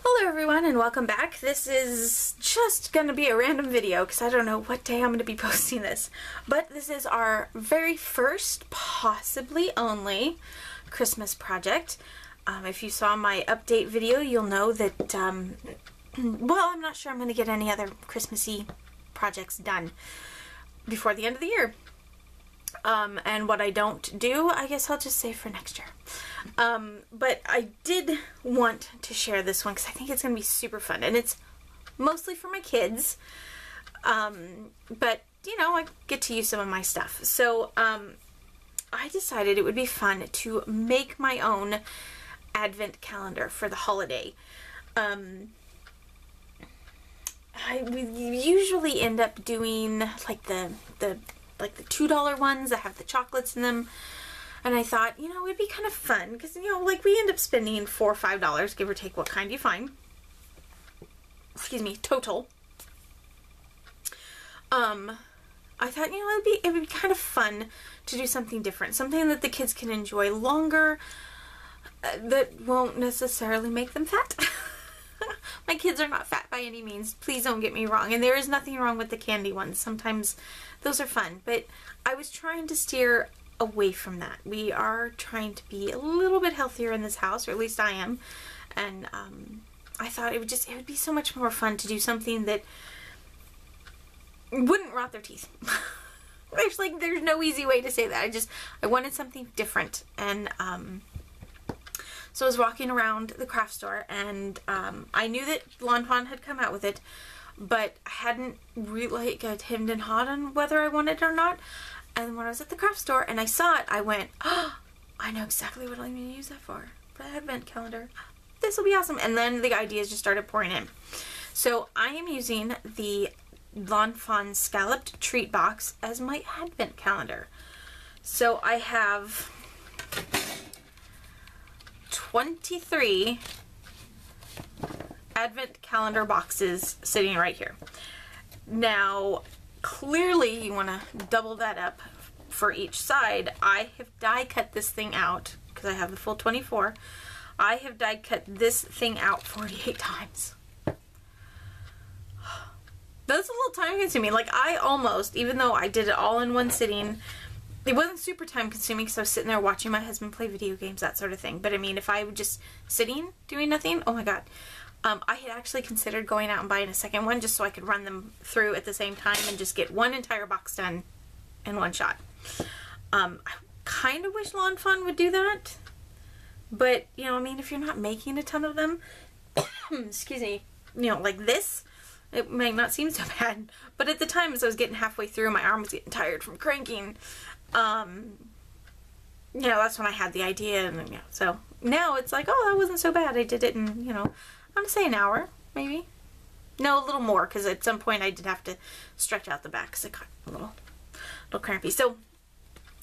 Hello everyone and welcome back. This is just gonna be a random video because I don't know what day I'm gonna be posting this. But this is our very first, possibly only, Christmas project. If you saw my update video, you'll know that, well, I'm not sure I'm gonna get any other Christmassy projects done before the end of the year. And what I don't do, I guess I'll just save for next year. But I did want to share this one because I think it's going to be super fun, and it's mostly for my kids, but you know, I get to use some of my stuff. So I decided it would be fun to make my own advent calendar for the holiday. We usually end up doing like the $2 ones that have the chocolates in them. And I thought, you know, it'd be kind of fun because, you know, like we end up spending $4 or $5, give or take what kind you find. Excuse me, total. I thought, you know, it'd be kind of fun to do something different, something that the kids can enjoy longer, that won't necessarily make them fat. My kids are not fat by any means, please don't get me wrong, and there is nothing wrong with the candy ones. Sometimes those are fun, but I was trying to steer away from that. We are trying to be a little bit healthier in this house, or at least I am, and I thought it would be so much more fun to do something that wouldn't rot their teeth. There's no easy way to say that. I wanted something different, and so I was walking around the craft store, and I knew that Fawn had come out with it, but I hadn't really got hemmed and hawed on whether I wanted it or not. And when I was at the craft store and I saw it, I went, oh, I know exactly what I'm going to use that for the advent calendar. This will be awesome. And then the ideas just started pouring in. So I am using the Fawn Scalloped treat box as my advent calendar. So I have 23 advent calendar boxes sitting right here. Now, clearly you want to double that up for each side. I have die cut this thing out because I have the full 24. I have die cut this thing out 48 times. That's a little time consuming. Like, I almost, even though I did it all in one sitting, it wasn't super time consuming because I was sitting there watching my husband play video games, that sort of thing. But I mean, if I were just sitting doing nothing, oh my god. I had actually considered going out and buying a second one just so I could run them through at the same time and just get one entire box done in one shot. I kind of wish Fawn would do that, but, you know, I mean, if you're not making a ton of them, excuse me, you know, like this, it might not seem so bad. But at the time, as I was getting halfway through, my arm was getting tired from cranking. You know, that's when I had the idea, and you know, so now it's like, oh, that wasn't so bad. I did it in, you know, I'm gonna say an hour, maybe. No, a little more, because at some point I did have to stretch out the back because it got a little crampy. So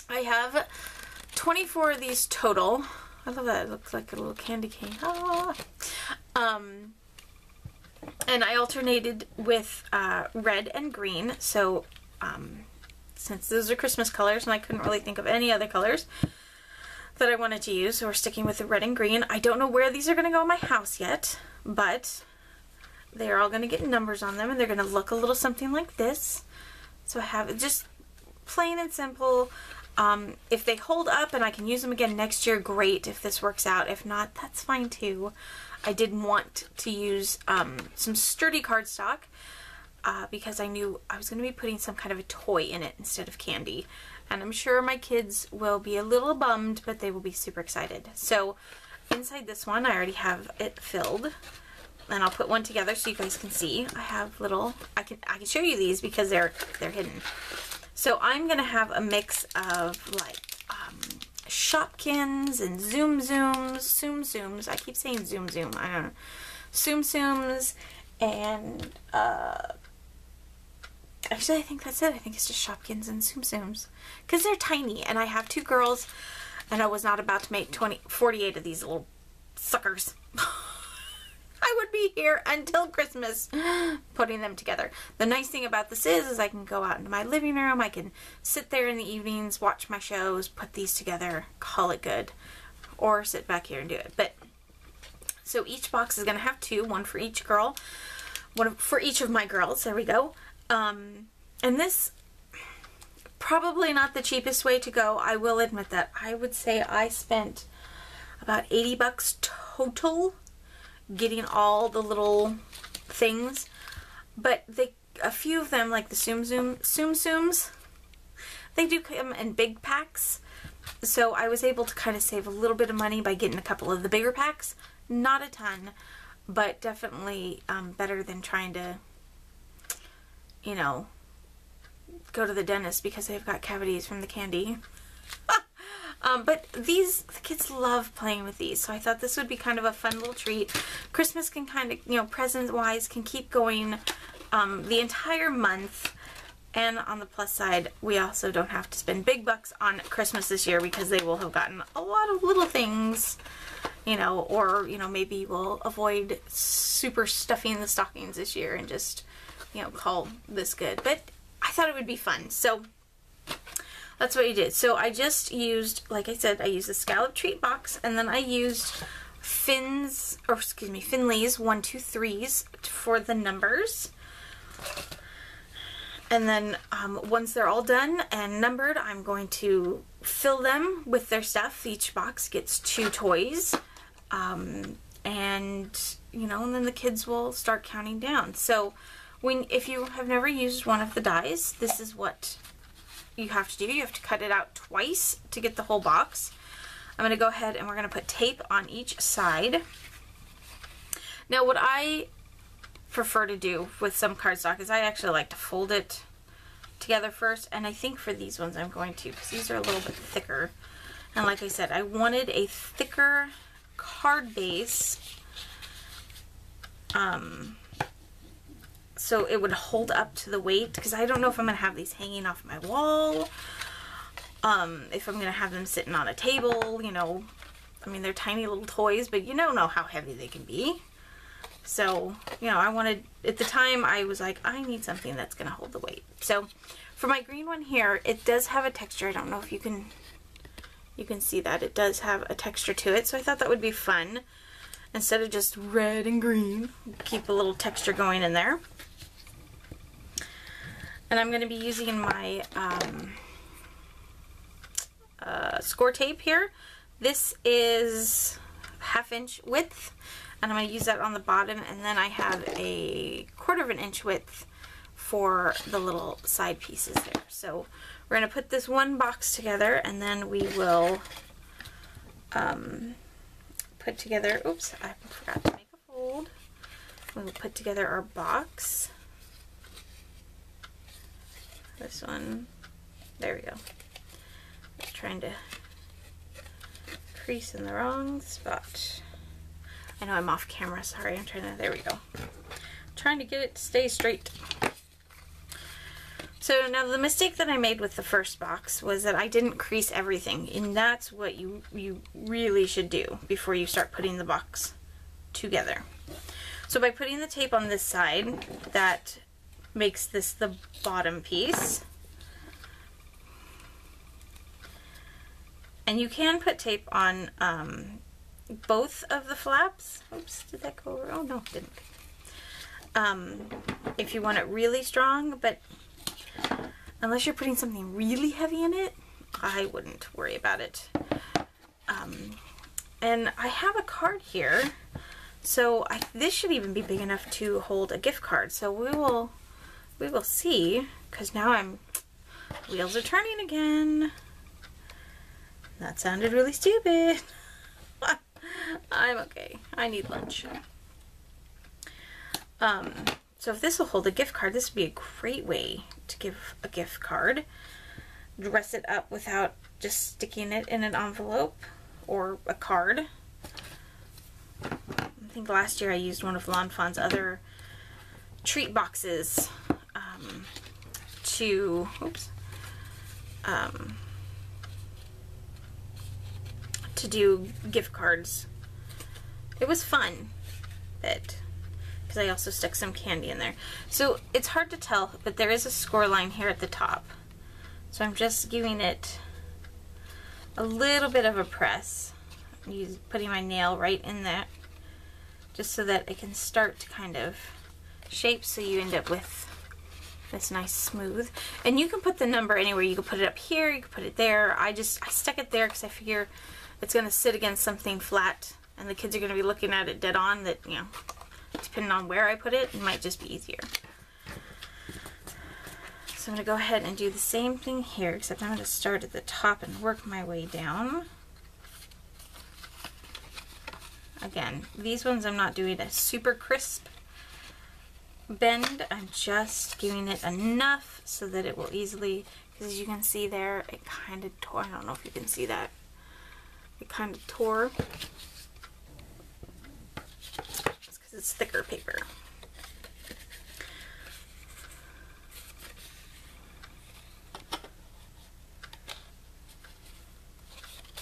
I have 24 of these total. I love that. It looks like a little candy cane. Ah. And I alternated with red and green. So since those are Christmas colors and I couldn't really think of any other colors that I wanted to use, so we're sticking with the red and green. I don't know where these are going to go in my house yet, but they're all going to get numbers on them, and they're going to look a little something like this. So I have it just plain and simple. If they hold up and I can use them again next year, great. If this works out. If not, that's fine too. I did want to use some sturdy cardstock because I knew I was going to be putting some kind of a toy in it instead of candy. And I'm sure my kids will be a little bummed, but they will be super excited. So inside this one, I already have it filled. And I'll put one together so you guys can see. I have little, I can show you these because they're hidden. So I'm gonna have a mix of like Shopkins and Zoom Zooms. I keep saying Zoom Zoom. I don't know. Zoom Zooms and actually I think that's it. I think it's just Shopkins and Zoom Zooms because they're tiny, and I have 2 girls, and I was not about to make 48 of these little suckers. I would be here until Christmas putting them together. The nice thing about this is I can go out into my living room, I can sit there in the evenings, watch my shows, put these together, call it good, or sit back here and do it. But So each box is going to have 2, one for each girl, one for each of my girls. There we go. And this, probably not the cheapest way to go. I will admit that. I would say I spent about 80 bucks total getting all the little things. But a few of them, like the Tsum Tsums, they do come in big packs. So I was able to kind of save a little bit of money by getting a couple of the bigger packs. Not a ton, but definitely better than trying to, you know, go to the dentist because they've got cavities from the candy. But the kids love playing with these, so I thought this would be kind of a fun little treat. Christmas can kind of, you know, present-wise, can keep going the entire month. And on the plus side, we also don't have to spend big bucks on Christmas this year because they will have gotten a lot of little things, you know, or, you know, maybe we'll avoid super stuffing the stockings this year and just, you know, call this good. But I thought it would be fun, so that's what I did. So I just used, like I said, I used the scallop treat box, and then I used Finley's 1, 2, 3s for the numbers. And then once they're all done and numbered, I'm going to fill them with their stuff. Each box gets 2 toys. And, you know, and then the kids will start counting down. So if you have never used one of the dies, this is what you have to do. You have to cut it out twice to get the whole box. I'm going to go ahead and we're going to put tape on each side. Now what I prefer to do with some cardstock is I actually like to fold it together first, and I think for these ones I'm going to, because these are a little bit thicker, and like I said, I wanted a thicker card base so it would hold up to the weight, because I don't know if I'm going to have these hanging off my wall, if I'm going to have them sitting on a table, you know. I mean, they're tiny little toys, but you don't know how heavy they can be. So, you know, I wanted, at the time, I was like, I need something that's going to hold the weight. So, for my green one here, it does have a texture. I don't know if you can see that. It does have a texture to it, so I thought that would be fun. Instead of just red and green, keep a little texture going in there. And I'm going to be using my score tape here. This is 1/2 inch width. And I'm going to use that on the bottom, and then I have a 1/4 inch width for the little side pieces there. So we're going to put this one box together, and then we will put together, oops, I forgot to make a fold. We will put together our box. This one, there we go. Just trying to crease in the wrong spot. I know I'm off camera, sorry, I'm trying to, there we go. Trying to get it to stay straight. So now the mistake that I made with the first box was that I didn't crease everything, and that's what you really should do before you start putting the box together. So by putting the tape on this side, that makes this the bottom piece. And you can put tape on both of the flaps. Oops, did that go over? Oh no, it didn't. If you want it really strong, but unless you're putting something really heavy in it, I wouldn't worry about it. And I have a card here, so this should even be big enough to hold a gift card. So we will see, because now wheels are turning again. That sounded really stupid. I'm okay. I need lunch. So if this will hold a gift card, this would be a great way to give a gift card. Dress it up without just sticking it in an envelope or a card. I think last year I used one of Lawn Fawn's other treat boxes to do gift cards. It was fun, because I also stuck some candy in there. So it's hard to tell, but there is a score line here at the top. So I'm just giving it a little bit of a press. Putting my nail right in that just so that it can start to kind of shape, so you end up with this nice smooth. And you can put the number anywhere. You can put it up here, you can put it there. I stuck it there because I figure it's going to sit against something flat and the kids are going to be looking at it dead on, that, you know, depending on where I put it, it might just be easier. So I'm going to go ahead and do the same thing here, except I'm going to start at the top and work my way down. Again, these ones I'm not doing a super crisp bend. I'm just giving it enough so that it will easily, because as you can see there, it kind of tore. I don't know if you can see that. It kind of tore. It's because it's thicker paper.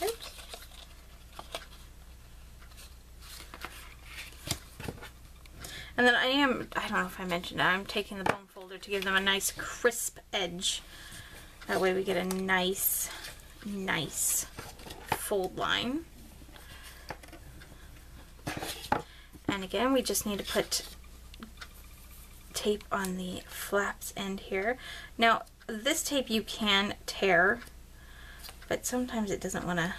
Oops. And then I don't know if I mentioned it, I'm taking the bone folder to give them a nice crisp edge. That way we get a nice fold line. And again, we just need to put tape on the flaps end here. Now, this tape you can tear, but sometimes it doesn't want to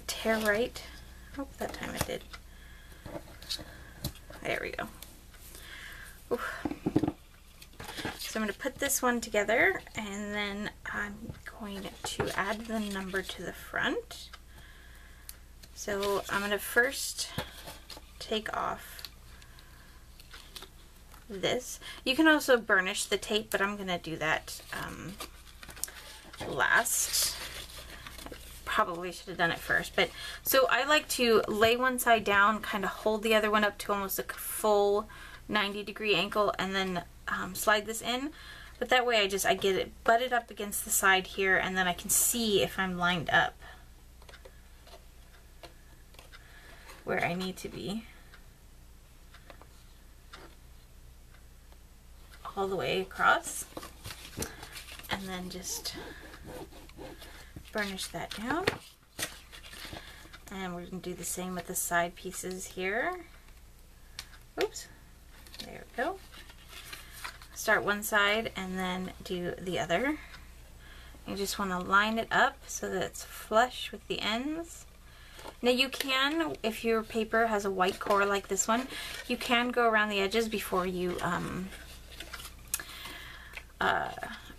tear right. Oh, that time it did. There we go. Oof. So I'm going to put this one together, and then I'm going to add the number to the front. So I'm going to first take off this. You can also burnish the tape, but I'm going to do that last. Probably should have done it first, but so I like to lay one side down, kind of hold the other one up to almost a full 90-degree angle, and then slide this in. But that way I get it butted up against the side here, and then I can see if I'm lined up where I need to be all the way across, and then just burnish that down. And we're going to do the same with the side pieces here. Oops, there we go. Start one side and then do the other. You just want to line it up so that it's flush with the ends. Now you can, if your paper has a white core like this one, you can go around the edges before you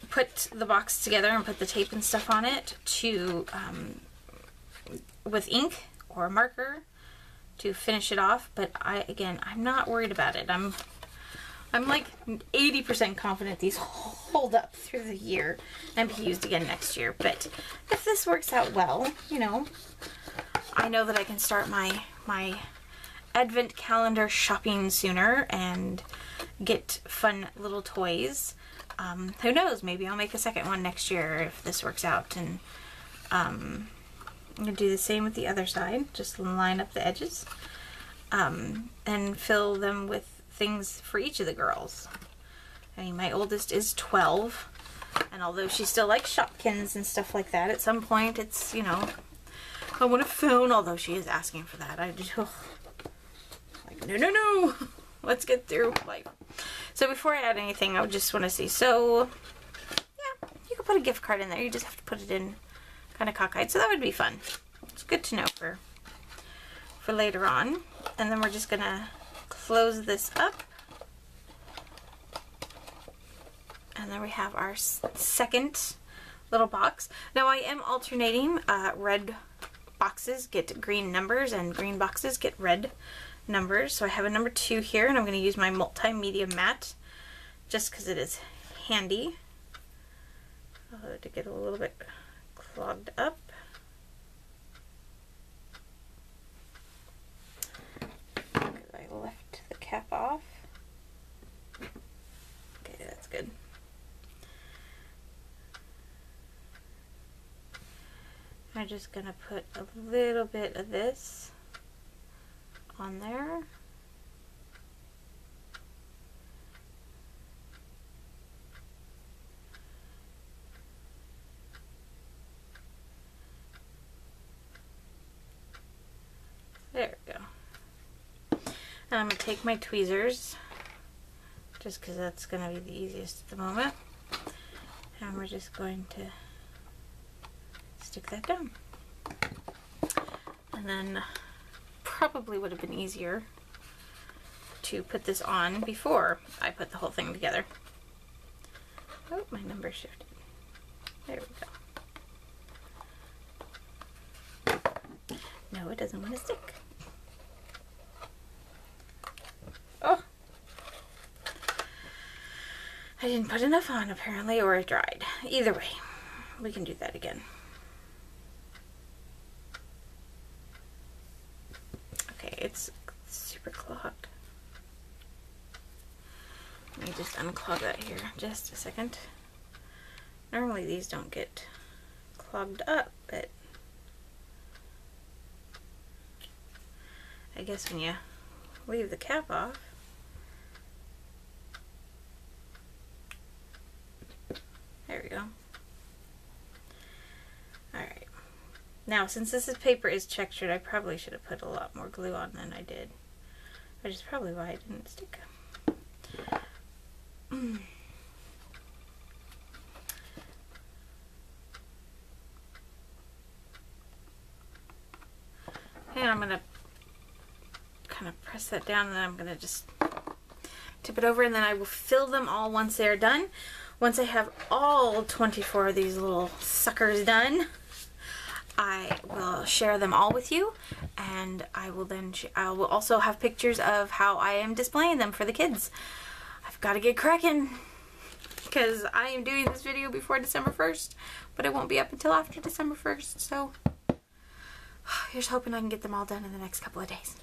put the box together and put the tape and stuff on it to with ink or marker to finish it off. But I'm not worried about it. I'm like 80% confident these hold up through the year and be used again next year. But if this works out well, you know, I know that I can start my advent calendar shopping sooner and get fun little toys. Who knows, maybe I'll make a second one next year if this works out. And I'm going to do the same with the other side, just line up the edges and fill them with things for each of the girls. I mean, my oldest is 12, and although she still likes Shopkins and stuff like that, at some point it's, you know, I want a phone, although she is asking for that. I just, like, no, let's get through life. So before I add anything, I would just want to see, so, yeah, you can put a gift card in there. You just have to put it in kind of cockeyed, so that would be fun. It's good to know for later on. And then we're just going to close this up. And then we have our second little box. Now I am alternating red boxes get green numbers and green boxes get red numbers. So I have a number 2 here, and I'm going to use my multimedia mat just because it is handy to get a little bit clogged up. I left the cap off. Okay, that's good. I'm just going to put a little bit of this on there. There we go. And I'm going to take my tweezers, just because that's going to be the easiest at the moment. And we're just going to stick that down. And then probably would have been easier to put this on before I put the whole thing together. Oh, my number shifted. There we go. No, it doesn't want to stick. Oh! I didn't put enough on apparently, or it dried. Either way, we can do that again. Okay, it's super clogged. Let me just unclog that here just a second. Normally these don't get clogged up, but I guess when you leave the cap off, there we go. Alright. Now, since this paper is textured, I probably should have put a lot more glue on than I did. Which is probably why it didn't stick. And I'm going to kind of press that down, and then I'm going to just tip it over, and then I will fill them all once they're done. Once I have all 24 of these little suckers done, I will share them all with you, and I will then I will also have pictures of how I am displaying them for the kids. I've got to get cracking because I am doing this video before December 1st, but it won't be up until after December 1st, so here's hoping I can get them all done in the next couple of days.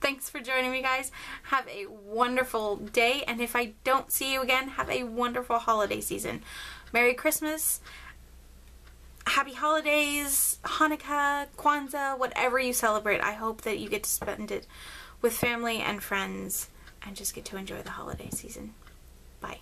Thanks for joining me, guys. Have a wonderful day, and if I don't see you again, have a wonderful holiday season. Merry Christmas, Happy Holidays, Hanukkah, Kwanzaa, whatever you celebrate. I hope that you get to spend it with family and friends and just get to enjoy the holiday season. Bye.